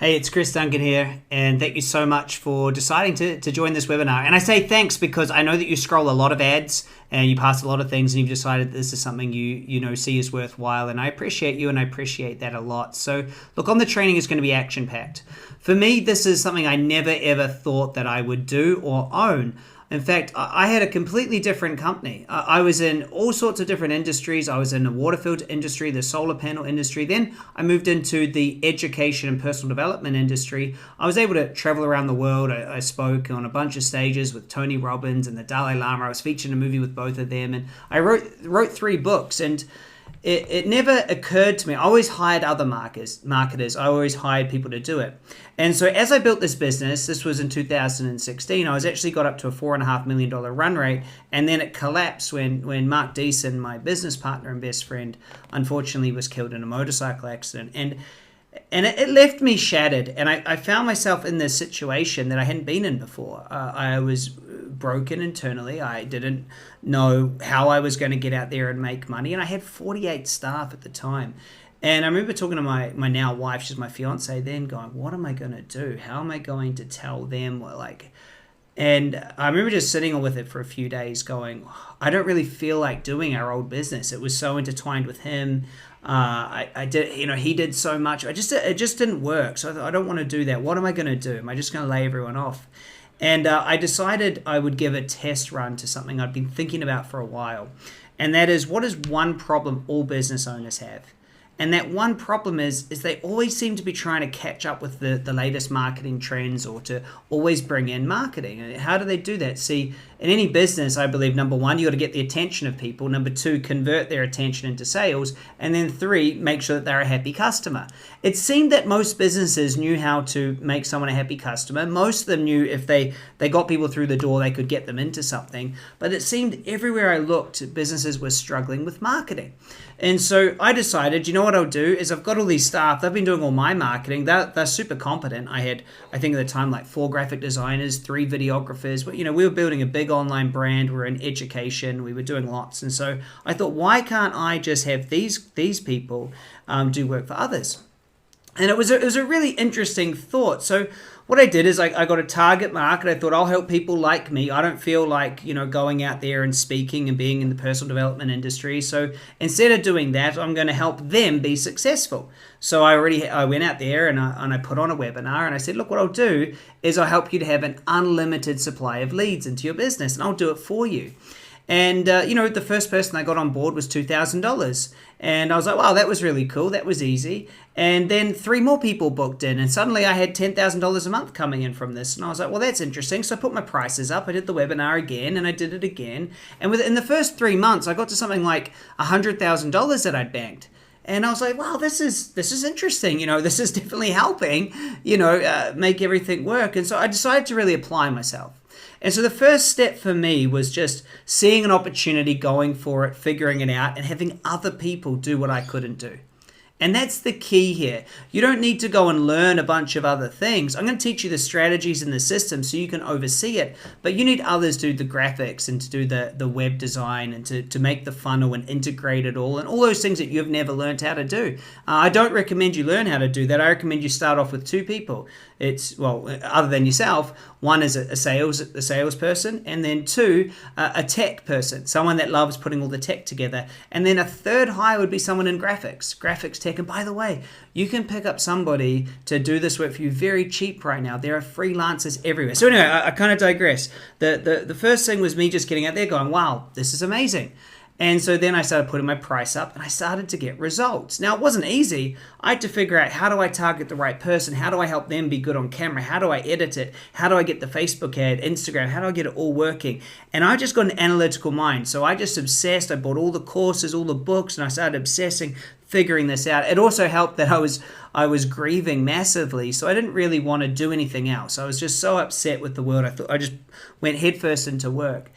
Hey, it's Chris Duncan here, and thank you so much for deciding to join this webinar. And I say thanks because I know that you scroll a lot of ads and you pass a lot of things, and you've decided this is something you see as worthwhile. And I appreciate you, and I appreciate that a lot. So, look, on the training is going to be action packed. For me, this is something I never ever thought that I would do or own. In fact, I had a completely different company. I was in all sorts of different industries. I was in the water filter industry, the solar panel industry. Then I moved into the education and personal development industry. I was able to travel around the world. I spoke on a bunch of stages with Tony Robbins and the Dalai Lama. I was featured in a movie with both of them. And I wrote 3 books. And it never occurred to me. I always hired other marketers. I always hired people to do it. And so as I built this business, this was in 2016, I was actually got up to a $4.5 million run rate. And then it collapsed when Mark Deason, my business partner and best friend, unfortunately was killed in a motorcycle accident. And it left me shattered. And I found myself in this situation that I hadn't been in before. I was broken internally. I didn't know how I was going to get out there and make money. And I had 48 staff at the time. And I remember talking to my now wife, she's my fiance, then going, what am I going to do? How am I going to tell them? And I remember just sitting with it for a few days going, I don't really feel like doing our old business. It was so intertwined with him. I did, he did so much. It just didn't work. So I thought, I don't want to do that. What am I going to do? Am I just going to lay everyone off? And I decided I would give a test run to something I'd been thinking about for a while. And that is, what is one problem all business owners have? And that one problem is they always seem to be trying to catch up with the latest marketing trends or to always bring in marketing. And how do they do that? See, in any business, I believe, number 1, you got to get the attention of people. Number 2, convert their attention into sales. And then 3, make sure that they're a happy customer. It seemed that most businesses knew how to make someone a happy customer. Most of them knew if they got people through the door, they could get them into something. But it seemed everywhere I looked, businesses were struggling with marketing. And so I decided, what I'll do is I've got all these staff. They've been doing all my marketing. They're super competent. I had, I think at the time, like 4 graphic designers, 3 videographers. But, we were building a big online brand. We were in education. We were doing lots. And so I thought, why can't I just have these people do work for others? And it was a really interesting thought. So what I did is I got a target market. I thought I'll help people like me. I don't feel like, going out there and speaking and being in the personal development industry. So instead of doing that, I'm going to help them be successful. So I went out there and I put on a webinar and I said, look, what I'll do is I'll help you to have an unlimited supply of leads into your business, and I'll do it for you. And, the first person I got on board was $2,000. And I was like, wow, that was really cool. That was easy. And then 3 more people booked in. And suddenly I had $10,000 a month coming in from this. And I was like, well, that's interesting. So I put my prices up. I did the webinar again and I did it again. And within the first 3 months, I got to something like $100,000 that I'd banked. And I was like, wow, this is interesting. This is definitely helping, make everything work. And so I decided to really apply myself. And so the first step for me was just seeing an opportunity, going for it, figuring it out, and having other people do what I couldn't do. And that's the key here. You don't need to go and learn a bunch of other things. I'm going to teach you the strategies and the system so you can oversee it, but you need others to do the graphics and to do the web design and to make the funnel and integrate it all and all those things that you've never learned how to do. I don't recommend you learn how to do that. I recommend you start off with 2 people. Other than yourself, one is a salesperson, and then 2, a tech person, someone that loves putting all the tech together. And then a third hire would be someone in graphics tech. And by the way, you can pick up somebody to do this work for you very cheap right now. There are freelancers everywhere. So anyway, I kind of digress. The first thing was me just getting out there going, wow, this is amazing. And so then I started putting my price up and I started to get results. Now, it wasn't easy. I had to figure out, how do I target the right person? How do I help them be good on camera? How do I edit it? How do I get the Facebook ad, Instagram? How do I get it all working? And I just got an analytical mind. So I just obsessed. I bought all the courses, all the books, and I started obsessing, figuring this out. It also helped that I was grieving massively, so I didn't really want to do anything else. I was just so upset with the world. I just went headfirst into work.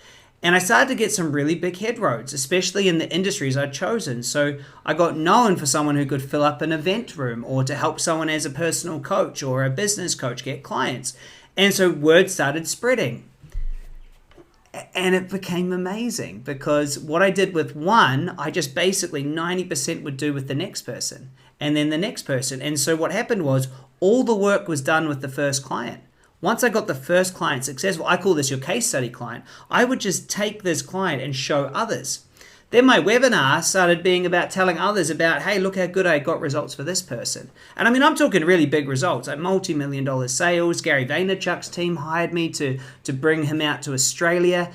And I started to get some really big headroads, especially in the industries I'd chosen. So I got known for someone who could fill up an event room or to help someone as a personal coach or a business coach get clients. And so word started spreading. And it became amazing because what I did with one, I just basically 90% would do with the next person and then the next person. And so what happened was all the work was done with the first client. Once I got the first client successful, I call this your case study client, I would just take this client and show others. Then my webinar started being about telling others about, hey, look how good I got results for this person. And I mean, I'm talking really big results, like multi-million-dollar sales. Gary Vaynerchuk's team hired me to bring him out to Australia.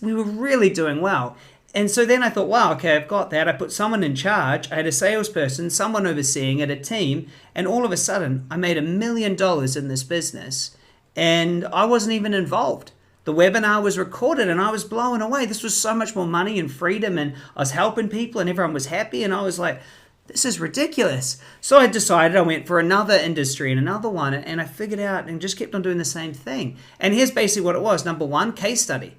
We were really doing well. And so then I thought, wow, okay, I've got that. I put someone in charge. I had a salesperson, someone overseeing it, a team. And all of a sudden, I made $1 million in this business. And I wasn't even involved. The webinar was recorded and I was blown away. This was so much more money and freedom, and I was helping people and everyone was happy, and I was like, this is ridiculous. So I decided I went for another industry and another one, and I figured out and just kept on doing the same thing. And here's basically what it was. Number one, case study.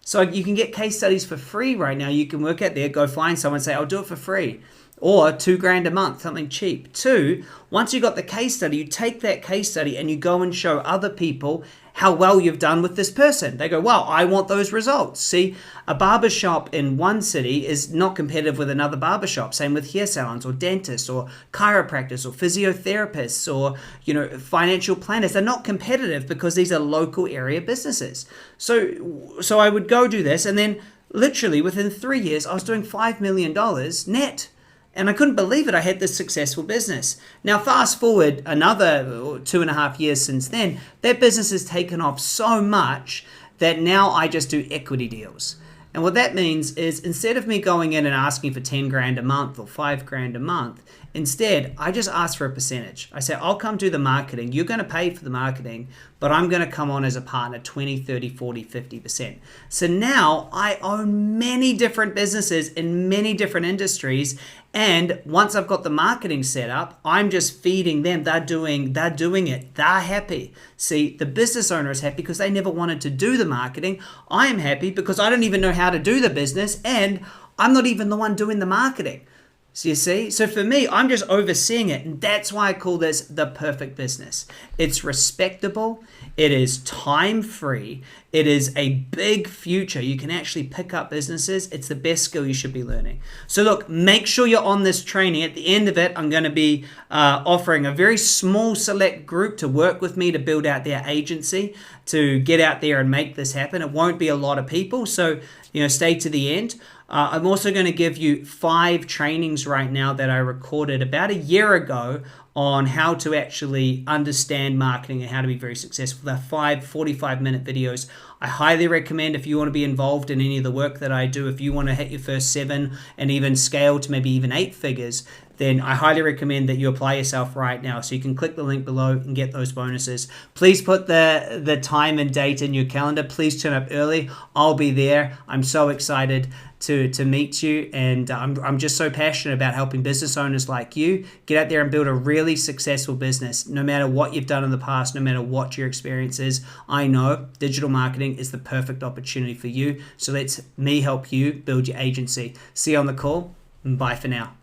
So you can get case studies for free right now. You can work out there, go find someone, say, I'll do it for free. Or $2,000 a month, something cheap. Two, once you got the case study, you take that case study and you go and show other people how well you've done with this person. They go, wow, I want those results. See, a barbershop in one city is not competitive with another barbershop. Same with hair salons or dentists or chiropractors or physiotherapists or, financial planners. They're not competitive because these are local area businesses. So I would go do this, and then literally within 3 years, I was doing $5 million net. And I couldn't believe it. I had this successful business. Now, fast forward another 2.5 years since then, that business has taken off so much that now I just do equity deals. And what that means is, instead of me going in and asking for $10,000 a month or $5,000 a month, instead, I just ask for a percentage. I say, I'll come do the marketing. You're going to pay for the marketing, but I'm going to come on as a partner 20, 30, 40, 50%. So now I own many different businesses in many different industries. And once I've got the marketing set up, I'm just feeding them. They're doing it. They're happy. See, the business owner is happy because they never wanted to do the marketing. I am happy because I don't even know how to do the business, and I'm not even the one doing the marketing. So you see? So for me, I'm just overseeing it. And that's why I call this the perfect business. It's respectable. It is time-free. It is a big future. You can actually pick up businesses. It's the best skill you should be learning. So look, make sure you're on this training. At the end of it, I'm going to be offering a very small select group to work with me to build out their agency, to get out there and make this happen. It won't be a lot of people. So, stay to the end. I'm also going to give you 5 trainings right now that I recorded about a year ago on how to actually understand marketing and how to be very successful. They're 5 45-minute videos. I highly recommend, if you want to be involved in any of the work that I do, if you want to hit your first 7 and even scale to maybe even 8 figures, then I highly recommend that you apply yourself right now. So you can click the link below and get those bonuses. Please put the time and date in your calendar. Please turn up early. I'll be there. I'm so excited to meet you, and I'm just so passionate about helping business owners like you get out there and build a really successful business. No matter what you've done in the past, no matter what your experience is, I know digital marketing is the perfect opportunity for you. So let me help you build your agency. See you on the call, and bye for now.